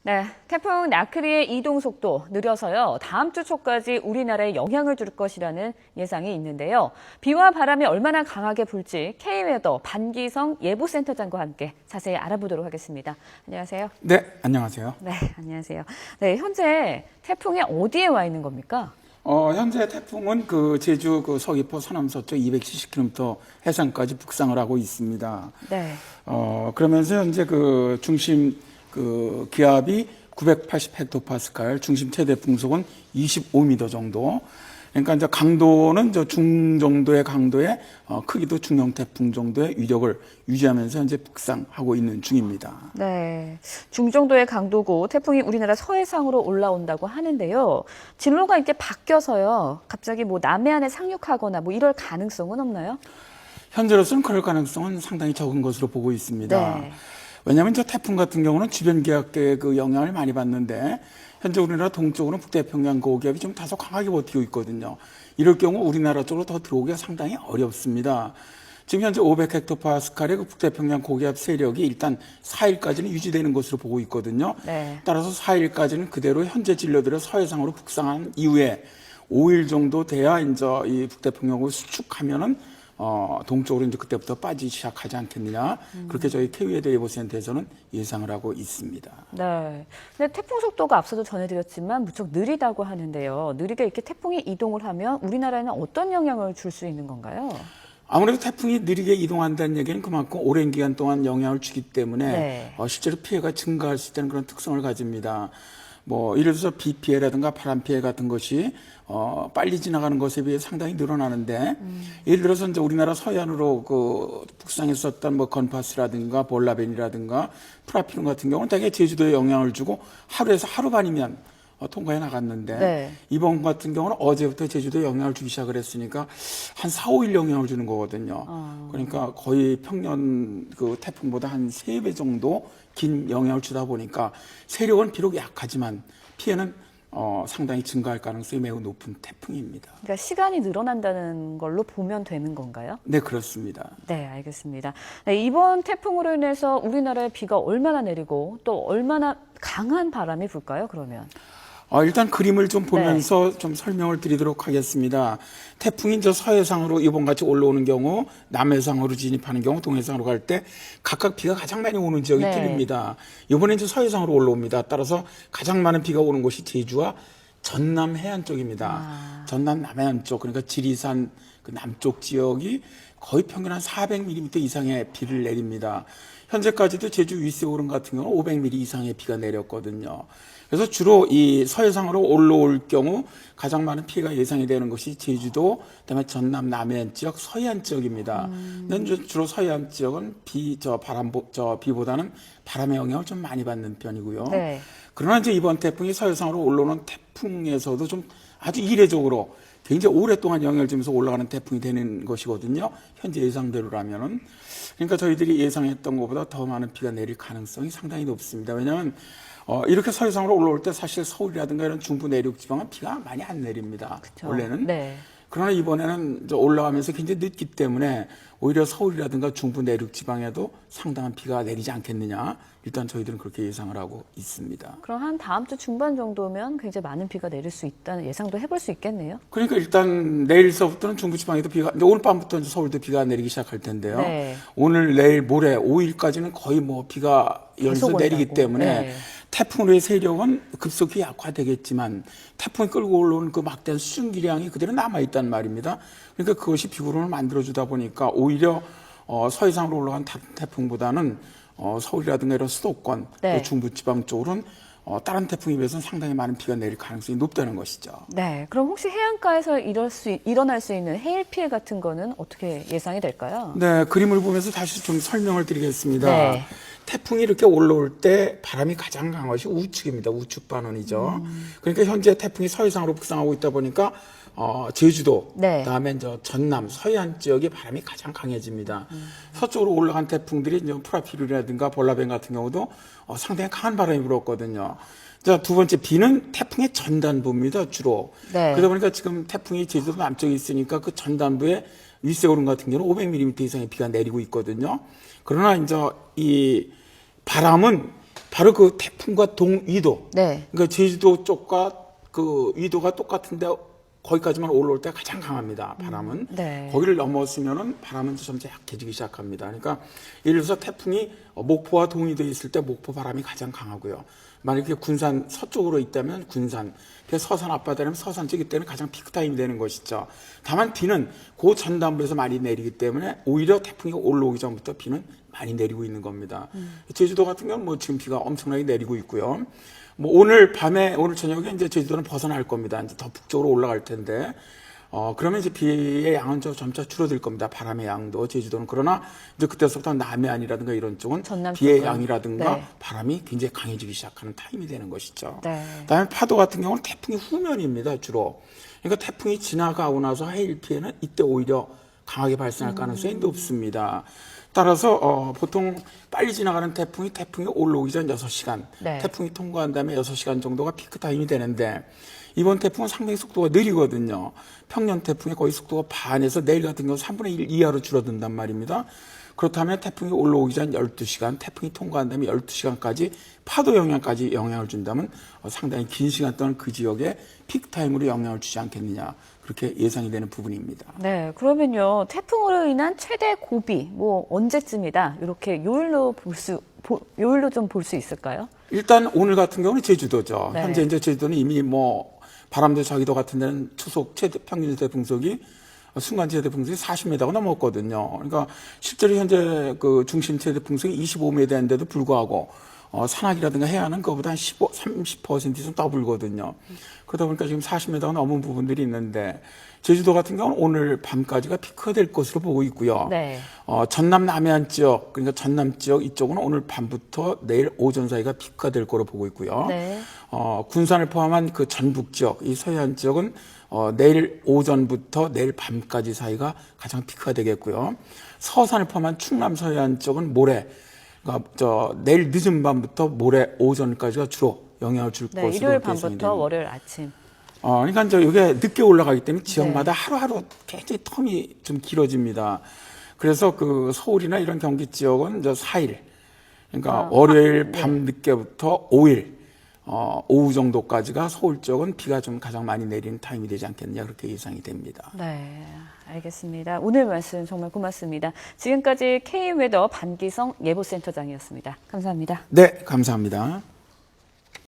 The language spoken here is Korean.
네, 태풍 나크리의 이동 속도 느려서요. 다음 주 초까지 우리나라에 영향을 줄 것이라는 예상이 있는데요. 비와 바람이 얼마나 강하게 불지 K웨더 반기성 예보센터장과 함께 자세히 알아보도록 하겠습니다. 안녕하세요. 네, 안녕하세요. 네, 안녕하세요. 네, 현재 태풍이 어디에 와 있는 겁니까? 현재 태풍은 제주 서귀포 서남 서쪽 270km 해상까지 북상을 하고 있습니다. 네. 그러면서 현재 중심 기압이 980헥토파스칼, 중심 최대 풍속은 25m 정도. 그러니까 이제 강도는 중 정도의 강도의 크기도 중형 태풍 정도의 위력을 유지하면서 현재 북상하고 있는 중입니다. 네, 중정도의 강도고 태풍이 우리나라 서해상으로 올라온다고 하는데요. 진로가 이렇게 바뀌어서요. 갑자기 남해안에 상륙하거나 이럴 가능성은 없나요? 현재로서는 그럴 가능성은 상당히 적은 것으로 보고 있습니다. 네. 왜냐하면 저 태풍 같은 경우는 주변 기압계의 영향을 많이 받는데 현재 우리나라 동쪽으로는 북태평양 고기압이 좀 다소 강하게 버티고 있거든요. 이럴 경우 우리나라 쪽으로 더 들어오기가 상당히 어렵습니다. 지금 현재 500헥토파스칼의 북태평양 고기압 세력이 일단 4일까지는 유지되는 것으로 보고 있거든요. 네. 따라서 4일까지는 그대로 현재 진로들의 서해상으로 북상한 이후에 5일 정도 돼야 이제 이 북태평양을 수축하면은 동쪽으로 이제 그때부터 빠지기 시작하지 않겠느냐. 그렇게 저희 K웨더 예보센터에서는 예상을 하고 있습니다. 네. 근데 태풍 속도가 앞서도 전해드렸지만 무척 느리다고 하는데요. 느리게 이렇게 태풍이 이동을 하면 우리나라에는 어떤 영향을 줄 수 있는 건가요? 아무래도 태풍이 느리게 이동한다는 얘기는 그만큼 오랜 기간 동안 영향을 주기 때문에 네. 실제로 피해가 증가할 수 있다는 그런 특성을 가집니다. 예를 들어서 비 피해라든가 바람 피해 같은 것이 빨리 지나가는 것에 비해 상당히 늘어나는데 예를 들어서 이제 우리나라 서해안으로 북상했었던 건파스라든가 볼라벤이라든가 프라피룸 같은 경우는 대개 제주도에 영향을 주고 하루에서 하루 반이면 통과해 나갔는데 네. 이번 같은 경우는 어제부터 제주도에 영향을 주기 시작을 했으니까 한 4, 5일 영향을 주는 거거든요. 그러니까 거의 평년 태풍보다 한 3배 정도 긴 영향을 주다 보니까 세력은 비록 약하지만 피해는 상당히 증가할 가능성이 매우 높은 태풍입니다. 그러니까 시간이 늘어난다는 걸로 보면 되는 건가요? 네, 그렇습니다. 네, 알겠습니다. 네, 이번 태풍으로 인해서 우리나라에 비가 얼마나 내리고 또 얼마나 강한 바람이 불까요, 그러면? 일단 그림을 좀 보면서 좀 설명을 드리도록 하겠습니다. 태풍이 이제 서해상으로 이번같이 올라오는 경우, 남해상으로 진입하는 경우, 동해상으로 갈 때 각각 비가 가장 많이 오는 지역이 틀립니다. 이번에 이제 서해상으로 올라옵니다. 따라서 가장 많은 비가 오는 곳이 제주와 전남 해안 쪽입니다. 전남 남해안 쪽, 그러니까 지리산 남쪽 지역이 거의 평균 한 400mm 이상의 비를 내립니다. 현재까지도 제주 윗세오름 같은 경우는 500mm 이상의 비가 내렸거든요. 그래서 주로 이 서해상으로 올라올 경우 가장 많은 피해가 예상이 되는 것이 제주도, 그다음에 전남 남해안 지역, 서해안 지역입니다. 근데 주로 서해안 지역은 비보다는 바람의 영향을 좀 많이 받는 편이고요. 네. 그러나 이제 이번 태풍이 서해상으로 올라오는 태풍에서도 좀 아주 이례적으로 굉장히 오랫동안 영향을 주면서 올라가는 태풍이 되는 것이거든요. 현재 예상대로라면은. 그러니까 저희들이 예상했던 것보다 더 많은 비가 내릴 가능성이 상당히 높습니다. 왜냐하면 이렇게 서해상으로 올라올 때 사실 서울이라든가 이런 중부 내륙 지방은 비가 많이 안 내립니다. 그쵸. 원래는. 네. 그러나 이번에는 올라가면서 굉장히 늦기 때문에 오히려 서울이라든가 중부 내륙 지방에도 상당한 비가 내리지 않겠느냐. 일단 저희들은 그렇게 예상을 하고 있습니다. 그럼 한 다음 주 중반 정도면 굉장히 많은 비가 내릴 수 있다는 예상도 해볼 수 있겠네요. 그러니까 일단 내일서부터는 중부 지방에도 비가, 이제 오늘 밤부터 이제 서울도 비가 내리기 시작할 텐데요. 네. 오늘, 내일, 모레, 5일까지는 거의 비가 연속 계속 내리기 온다고. 때문에 네. 태풍의 세력은 급속히 약화되겠지만 태풍이 끌고 올라오는 그 막대한 수증기량이 그대로 남아있단 말입니다. 그러니까 그것이 비구름을 만들어주다 보니까 오히려 서해상으로 올라간 태풍보다는 서울이라든가 이런 수도권, 네. 또 중부지방 쪽으로는 다른 태풍에 비해서는 상당히 많은 비가 내릴 가능성이 높다는 것이죠. 네. 그럼 혹시 해안가에서 일어날 수 있는 해일 피해 같은 거는 어떻게 예상이 될까요? 네, 그림을 보면서 다시 좀 설명을 드리겠습니다. 네. 태풍이 이렇게 올라올 때 바람이 가장 강한 것이 우측입니다. 우측 반원이죠. 그러니까 현재 태풍이 서해상으로 북상하고 있다 보니까 제주도, 네. 그다음에 이제 전남, 서해안 지역의 바람이 가장 강해집니다. 서쪽으로 올라간 태풍들이 이제 프라피루라든가 볼라벤 같은 경우도 상당히 강한 바람이 불었거든요. 자, 두 번째 비는 태풍의 전단부입니다, 주로. 네. 그러다 보니까 지금 태풍이 제주도 남쪽에 있으니까 그 전단부에 윗세오름 같은 경우는 500mm 이상의 비가 내리고 있거든요. 그러나 이제 이 바람은 바로 그 태풍과 동위도. 네. 그러니까 제주도 쪽과 그 위도가 똑같은데 거기까지만 올라올 때 가장 강합니다. 바람은. 네. 거기를 넘었으면은 바람은 점차 약해지기 시작합니다. 그러니까 예를 들어서 태풍이 목포와 동위도에 있을 때 목포 바람이 가장 강하고요. 만약에 군산 서쪽으로 있다면 군산, 서산 앞바다라면 서산 쪽 이때는 가장 피크 타임이 되는 것이죠. 다만 비는 그 전남부에서 많이 내리기 때문에 오히려 태풍이 올라오기 전부터 비는 많이 내리고 있는 겁니다. 제주도 같은 경우는 뭐 지금 비가 엄청나게 내리고 있고요. 뭐 오늘 밤에 오늘 저녁에 이제 제주도는 벗어날 겁니다. 이제 더 북쪽으로 올라갈 텐데 그러면 이제 비의 양은 좀 점차 줄어들 겁니다. 바람의 양도 제주도는. 그러나 이제 그때부터 남해안이라든가 이런 쪽은 전남 비의 쪽은. 양이라든가 네. 바람이 굉장히 강해지기 시작하는 타임이 되는 것이죠. 네. 그다음에 파도 같은 경우는 태풍이 후면입니다. 주로. 그러니까 태풍이 지나가고 나서 해일 피해는 이때 오히려 강하게 발생할 가능성이 높습니다. 따라서 보통 빨리 지나가는 태풍이 올라오기 전 6시간, 네. 태풍이 통과한 다음에 6시간 정도가 피크 타임이 되는데 이번 태풍은 상당히 속도가 느리거든요. 평년 태풍의 거의 속도가 반에서 내일 같은 경우 3분의 1 이하로 줄어든단 말입니다. 그렇다면 태풍이 올라오기 전 12시간, 태풍이 통과한 다음에 12시간까지 파도 영향까지 영향을 준다면 상당히 긴 시간 동안 그 지역에 피크타임으로 영향을 주지 않겠느냐. 그렇게 예상이 되는 부분입니다. 네, 그러면요. 태풍으로 인한 최대 고비, 뭐 언제쯤이다. 이렇게 요일로 좀 볼 수 있을까요? 일단 오늘 같은 경우는 제주도죠. 네. 현재 이제 제주도는 이미 뭐 바람도 자기도 같은 데는 추속 평균 최대 풍속이 순간 최대 풍속이 40m가 넘었거든요. 그러니까 실제로 현재 그 중심 최대 풍속이 25m인데도 불구하고 산악이라든가 해안은 그거보다 한 30% 이상 떠불거든요. 그러다 보니까 지금 40m가 넘은 부분들이 있는데 제주도 같은 경우는 오늘 밤까지가 피크가 될 것으로 보고 있고요. 네. 전남 남해안 지역, 그러니까 전남 지역 이쪽은 오늘 밤부터 내일 오전 사이가 피크가 될 거로 보고 있고요. 네. 군산을 포함한 그 전북 지역, 이 서해안 지역은 내일 오전부터 내일 밤까지 사이가 가장 피크가 되겠고요. 서산을 포함한 충남 서해안 쪽은 모레, 그러니까 내일 늦은 밤부터 모레 오전까지가 주로 영향을 줄 네, 것으로 일요일 예상이 밤부터 됩니다. 월요일 아침. 그러니까 이제 이게 늦게 올라가기 때문에 지역마다 네. 하루하루 굉장히 텀이 좀 길어집니다. 그래서 그 서울이나 이런 경기 지역은 이제 4일, 그러니까 월요일 밤 늦게부터 5일, 오후 정도까지가 서울 쪽은 비가 좀 가장 많이 내리는 타임이 되지 않겠느냐 그렇게 예상이 됩니다. 네, 알겠습니다. 오늘 말씀 정말 고맙습니다. 지금까지 K웨더 반기성 예보센터장이었습니다. 감사합니다. 네, 감사합니다.